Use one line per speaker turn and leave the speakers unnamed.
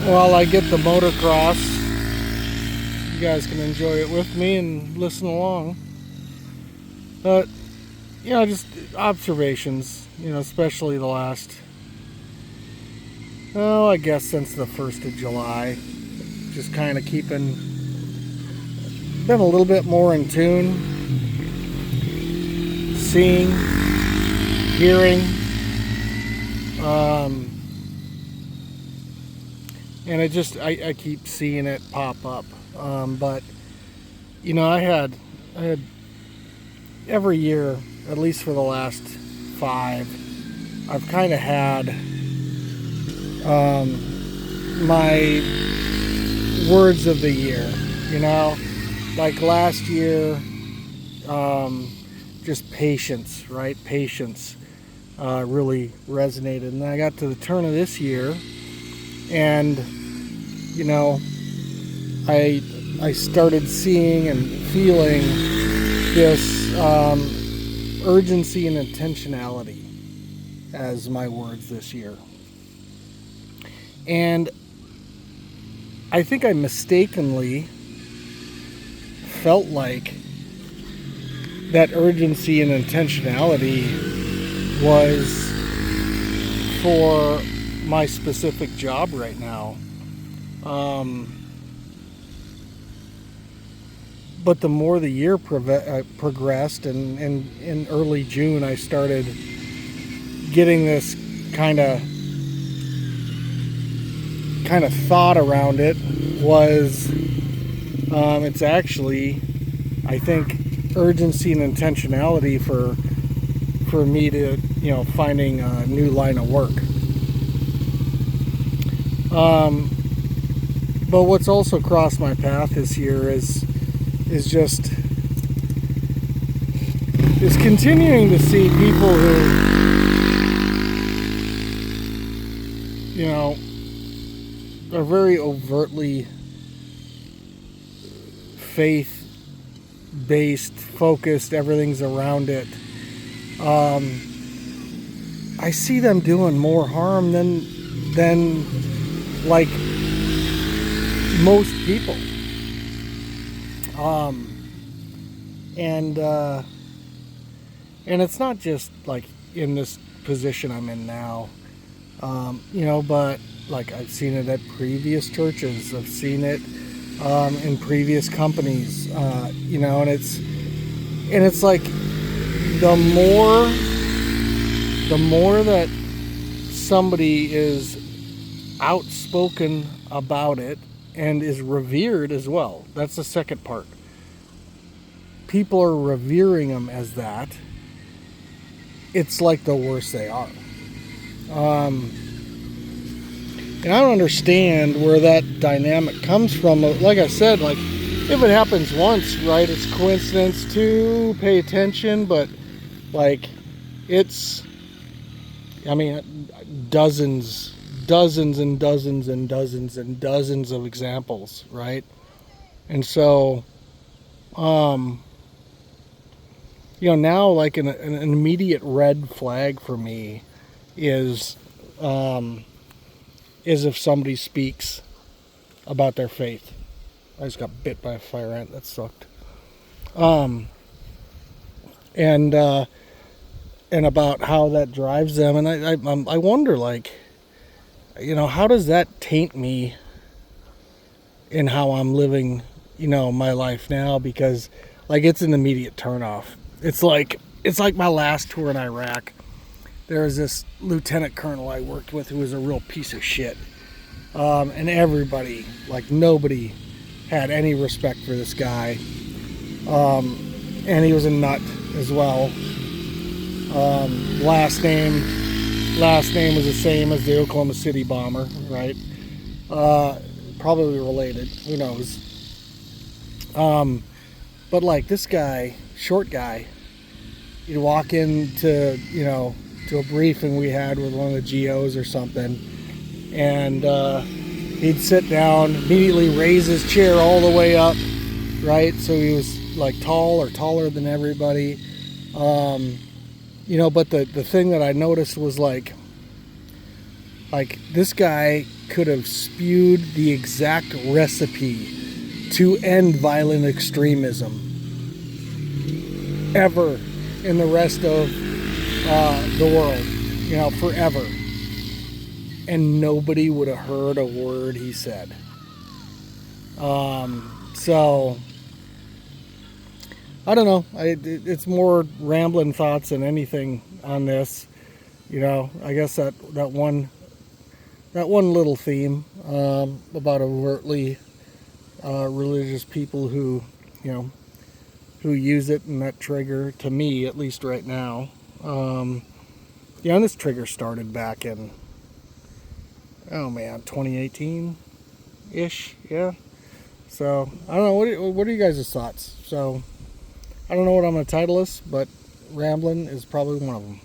while I get the motocross, you guys can enjoy it with me and listen along. But, just observations, especially the last, I guess since the 1st of July. Just kind of been a little bit more in tune, seeing, hearing, and I keep seeing it pop up. But I had every year, at least for the last 5, I've kind of had my words of the year. Like last year, just patience, right? Patience really resonated. And then I got to the turn of this year, and I started seeing and feeling this urgency and intentionality as my words this year. And I think I mistakenly felt like that urgency and intentionality was for my specific job right now. But the more the year progressed, and in early June I started getting this kind of thought around it, was it's actually, I think, urgency and intentionality for me to finding a new line of work. But what's also crossed my path this year is continuing to see people who are very overtly faith-based, focused, everything's around it. I see them doing more harm than like most people. And it's not just like in this position I'm in now, but like I've seen it at previous churches, I've seen it in previous companies, and it's like the more that somebody is outspoken about it and is revered as well. That's the second part. People are revering them as that. It's like the worse they are. And I don't understand where that dynamic comes from. Like I said, like if it happens once, right, it's coincidence to pay attention, but like it's, dozens and dozens and dozens and dozens of examples, right? And so, now like an immediate red flag for me is if somebody speaks about their faith. I just got bit by a fire ant. That sucked. And about how that drives them, and I wonder, like, how does that taint me in how I'm living, my life now? Because like it's an immediate turnoff. It's like my last tour in Iraq. There was this lieutenant colonel I worked with who was a real piece of shit, and everybody, like nobody, had any respect for this guy, and he was a nut as well. Last name was the same as the Oklahoma City bomber, right? Probably related, who knows? But like this guy, short guy, you'd walk into, to a briefing we had with one of the GOs or something, and he'd sit down, immediately raise his chair all the way up, right? So he was like tall or taller than everybody. But the thing that I noticed was like Like, this guy could have spewed the exact recipe to end violent extremism ever in the rest of the world, you know, forever. And nobody would have heard a word he said. So, I don't know. It's more rambling thoughts than anything on this. You know, I guess that one little theme about overtly religious people who, you know, who use it, and that trigger, to me at least right now. Yeah, and this trigger started back in, oh man, 2018 ish. Yeah. So I don't know. What are you guys' thoughts? So I don't know what I'm going to title this, but rambling is probably one of them.